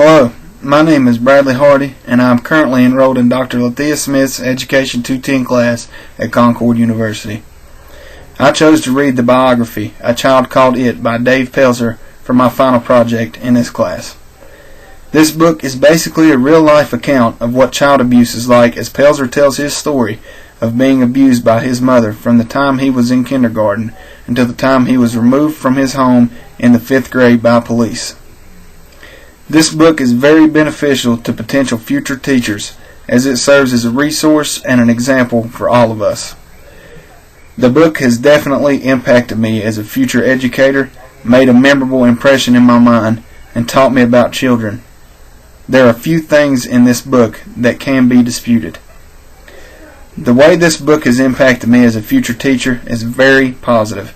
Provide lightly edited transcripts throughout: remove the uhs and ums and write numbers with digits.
Hello, my name is Bradley Hardy, and I am currently enrolled in Dr. Lethea Smith's Education 210 class at Concord University. I chose to read the biography, A Child Called It by Dave Pelzer, for my final project in this class. This book is basically a real-life account of what child abuse is like, as Pelzer tells his story of being abused by his mother from the time he was in kindergarten until the time he was removed from his home in the 5th grade by police. This book is very beneficial to potential future teachers, as it serves as a resource and an example for all of us. The book has definitely impacted me as a future educator, made a memorable impression in my mind, and taught me about children. There are few things in this book that can be disputed. The way this book has impacted me as a future teacher is very positive.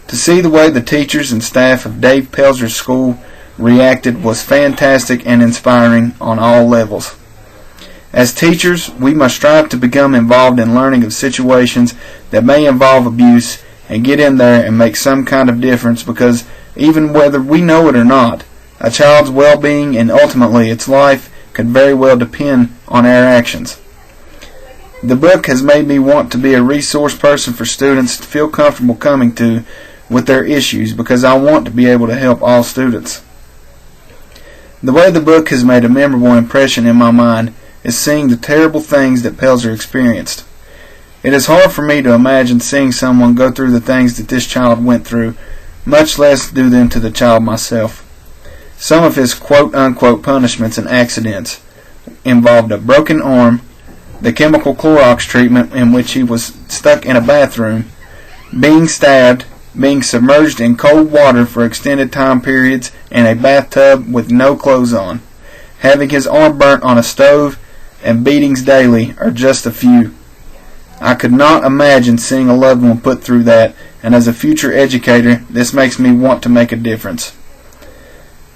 To see the way the teachers and staff of Dave Pelzer's school reacted was fantastic and inspiring on all levels. As teachers, we must strive to become involved in learning of situations that may involve abuse and get in there and make some kind of difference, because even whether we know it or not, a child's well-being and ultimately its life could very well depend on our actions. The book has made me want to be a resource person for students to feel comfortable coming to with their issues, because I want to be able to help all students. The way the book has made a memorable impression in my mind is seeing the terrible things that Pelzer experienced. It is hard for me to imagine seeing someone go through the things that this child went through, much less do them to the child myself. Some of his quote-unquote punishments and accidents involved a broken arm, the chemical Clorox treatment in which he was stuck in a bathroom, being stabbed, being submerged in cold water for extended time periods in a bathtub with no clothes on, having his arm burnt on a stove, and beatings daily are just a few. I could not imagine seeing a loved one put through that, and as a future educator, this makes me want to make a difference.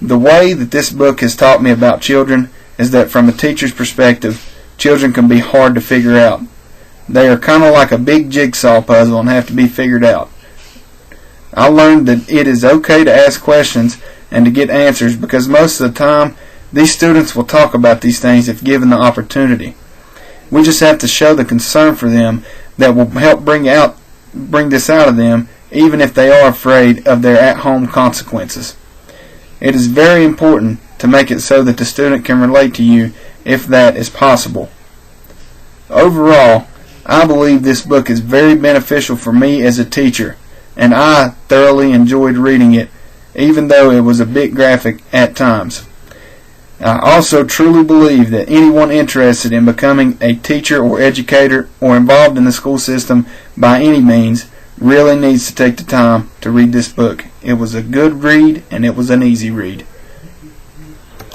The way that this book has taught me about children is that from a teacher's perspective, children can be hard to figure out. They are kind of like a big jigsaw puzzle and have to be figured out. I learned that it is okay to ask questions and to get answers, because most of the time these students will talk about these things if given the opportunity. We just have to show the concern for them that will help bring this out of them, even if they are afraid of their at-home consequences. It is very important to make it so that the student can relate to you if that is possible. Overall, I believe this book is very beneficial for me as a teacher, and I thoroughly enjoyed reading it, even though it was a bit graphic at times. I also truly believe that anyone interested in becoming a teacher or educator or involved in the school system by any means really needs to take the time to read this book. It was a good read, and it was an easy read.